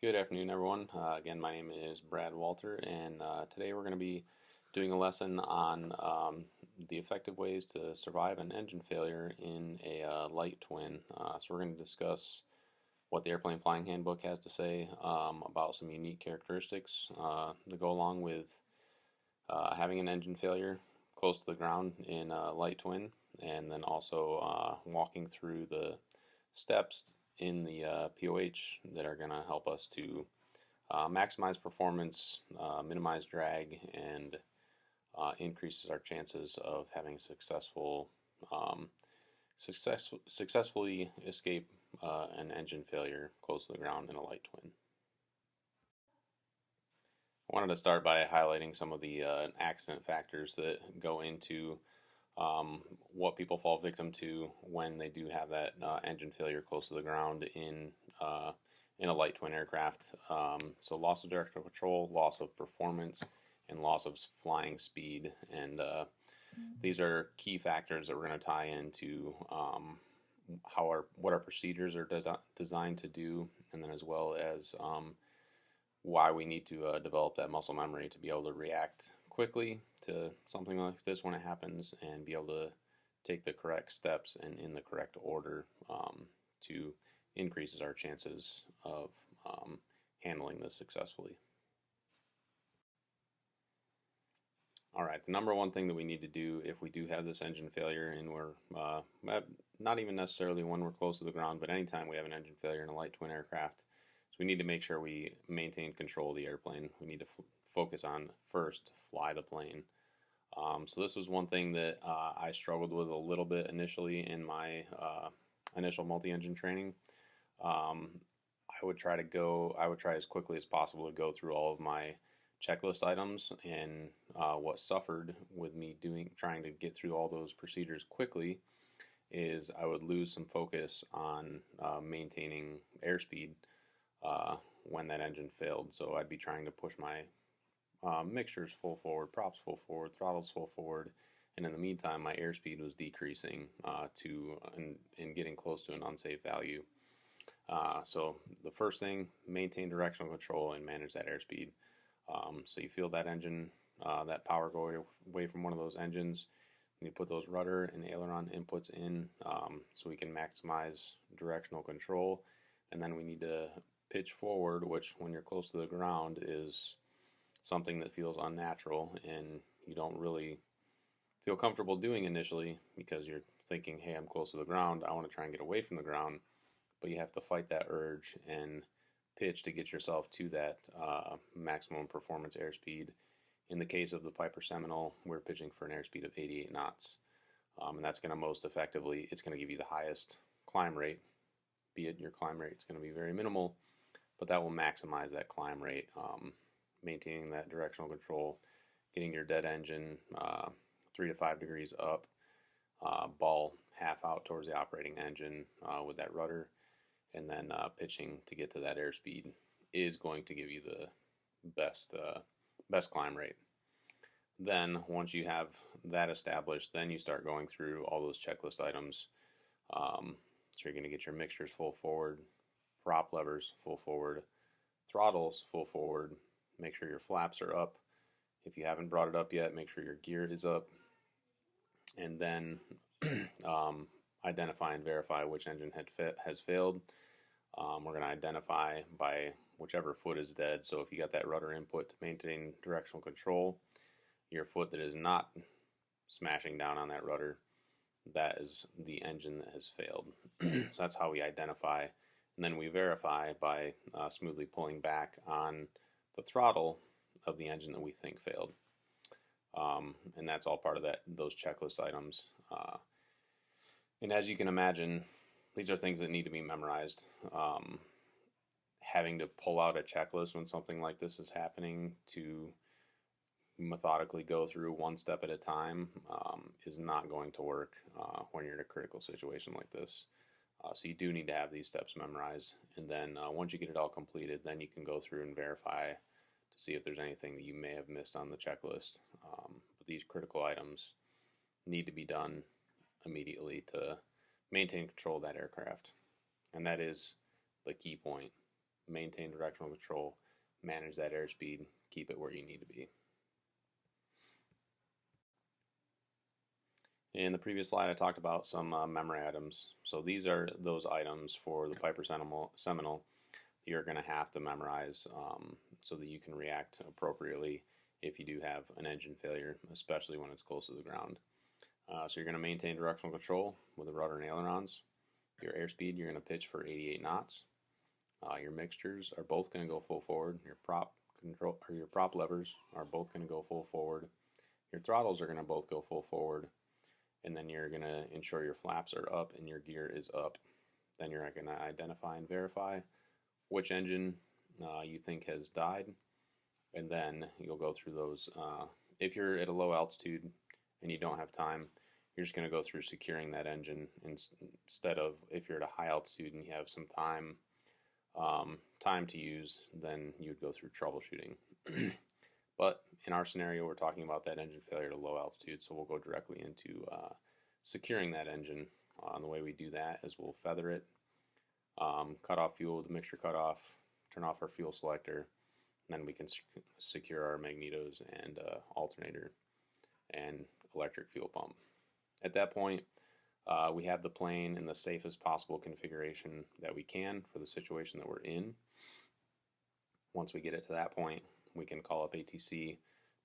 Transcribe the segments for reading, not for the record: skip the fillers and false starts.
Good afternoon, everyone. Again, my name is Brad Walter, and today we're going to be doing a lesson on the effective ways to survive an engine failure in a light twin. So we're going to discuss what the Airplane Flying Handbook has to say about some unique characteristics that go along with having an engine failure close to the ground in a light twin, and then also walking through the steps in the POH that are going to help us to maximize performance, minimize drag, and increases our chances of having um, successfully escape an engine failure close to the ground in a light twin. I wanted to start by highlighting some of the accident factors that go into what people fall victim to when they do have that engine failure close to the ground in a light twin aircraft. So loss of directional control, loss of performance, and loss of flying speed. And these are key factors that we're going to tie into what our procedures are designed to do, and then as well as why we need to develop that muscle memory to be able to react quickly to something like this when it happens and be able to take the correct steps and in the correct order to increases our chances of handling this successfully. All right, the number one thing that we need to do if we do have this engine failure, and we're not even necessarily when we're close to the ground, but anytime we have an engine failure in a light twin aircraft, so we need to make sure we maintain control of the airplane. We need to focus on first fly the plane. So this was one thing that I struggled with a little bit initially in my initial multi-engine training. I would try as quickly as possible to go through all of my checklist items, and what suffered with me trying to get through all those procedures quickly is I would lose some focus on maintaining airspeed when that engine failed. So I'd be trying to push my mixtures full forward, props full forward, throttles full forward, and in the meantime my airspeed was decreasing and getting close to an unsafe value. So the first thing, maintain directional control and manage that airspeed. So you feel that engine, that power go away from one of those engines, and you put those rudder and aileron inputs in so we can maximize directional control. And then we need to pitch forward, which when you're close to the ground is something that feels unnatural and you don't really feel comfortable doing initially because you're thinking, hey, I'm close to the ground, I want to try and get away from the ground, but you have to fight that urge and pitch to get yourself to that maximum performance airspeed. In the case of the Piper Seminole, we're pitching for an airspeed of 88 knots, and that's going to it's going to give you the highest climb rate, be it your climb rate is going to be very minimal, but that will maximize that climb rate, maintaining that directional control, getting your dead engine 3 to 5 degrees up, ball half out towards the operating engine with that rudder, and then pitching to get to that airspeed is going to give you the best climb rate. Then once you have that established, then you start going through all those checklist items. So you're going to get your mixtures full forward, prop levers full forward, throttles full forward, make sure your flaps are up. If you haven't brought it up yet, make sure your gear is up, and then identify and verify which engine has failed. We're going to identify by whichever foot is dead. So if you got that rudder input to maintain directional control, your foot that is not smashing down on that rudder, that is the engine that has failed. So that's how we identify. And then we verify by smoothly pulling back on the throttle of the engine that we think failed. And that's all part of those checklist items. And as you can imagine, these are things that need to be memorized. Having to pull out a checklist when something like this is happening to methodically go through one step at a time is not going to work when you're in a critical situation like this. So you do need to have these steps memorized, and then once you get it all completed, then you can go through and verify to see if there's anything that you may have missed on the checklist. But these critical items need to be done immediately to maintain control of that aircraft. And that is the key point. maintain directional control, manage that airspeed, keep it where you need to be. In the previous slide, I talked about some memory items. So these are those items for the Piper Seminole that you're going to have to memorize so that you can react appropriately if you do have an engine failure, especially when it's close to the ground. So you're going to maintain directional control with the rudder and ailerons. Your airspeed, you're going to pitch for 88 knots. Your mixtures are both going to go full forward. Your prop levers are both going to go full forward. Your throttles are going to both go full forward. And then you're going to ensure your flaps are up and your gear is up. Then you're going to identify and verify which engine you think has died, and then you'll go through those. If you're at a low altitude and you don't have time, you're just going to go through securing that engine instead of if you're at a high altitude and you have some time to use, then you would go through troubleshooting. But in our scenario, we're talking about that engine failure at a low altitude, so we'll go directly into securing that engine. And the way we do that is we'll feather it, cut off fuel with the mixture cutoff, turn off our fuel selector, and then we can secure our magnetos and alternator and electric fuel pump. At that point, we have the plane in the safest possible configuration that we can for the situation that we're in. Once we get it to that point, we can call up ATC,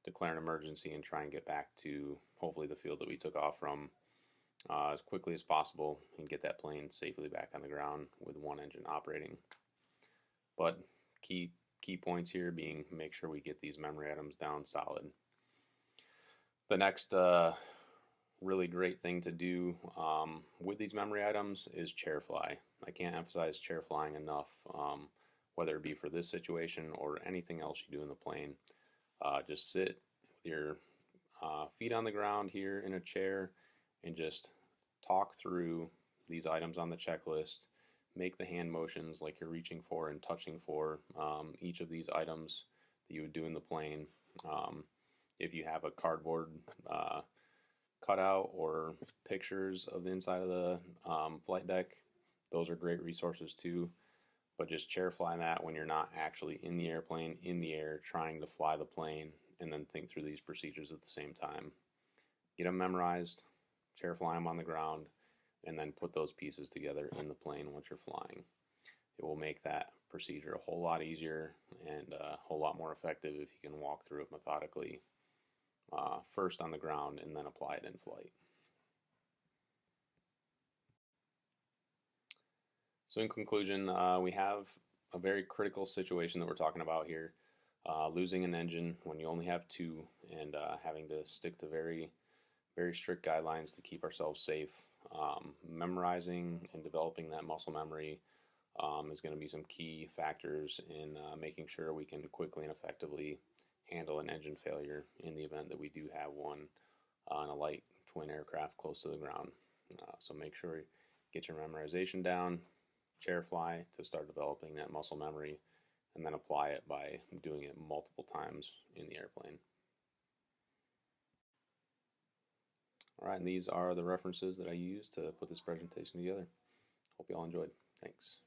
declare an emergency, and try and get back to hopefully the field that we took off from as quickly as possible and get that plane safely back on the ground with one engine operating. But key points here being make sure we get these memory items down solid. The next really great thing to do with these memory items is chair fly. I can't emphasize chair flying enough, whether it be for this situation or anything else you do in the plane. Just sit with your feet on the ground here in a chair and just talk through these items on the checklist. Make the hand motions like you're reaching for and touching for each of these items that you would do in the plane. If you have a cardboard cutout or pictures of the inside of the flight deck, those are great resources too. But just chair fly that when you're not actually in the airplane, in the air, trying to fly the plane, and then think through these procedures at the same time. Get them memorized, chair fly them on the ground, and then put those pieces together in the plane once you're flying. It will make that procedure a whole lot easier and a whole lot more effective if you can walk through it methodically, first on the ground and then apply it in flight. So in conclusion, we have a very critical situation that we're talking about here. Losing an engine when you only have two and having to stick to very strict guidelines to keep ourselves safe. Memorizing and developing that muscle memory is going to be some key factors in making sure we can quickly and effectively handle an engine failure in the event that we do have one on a light twin aircraft close to the ground. So make sure you get your memorization down, chair fly to start developing that muscle memory, and then apply it by doing it multiple times in the airplane. All right, and these are the references that I used to put this presentation together. Hope you all enjoyed. Thanks.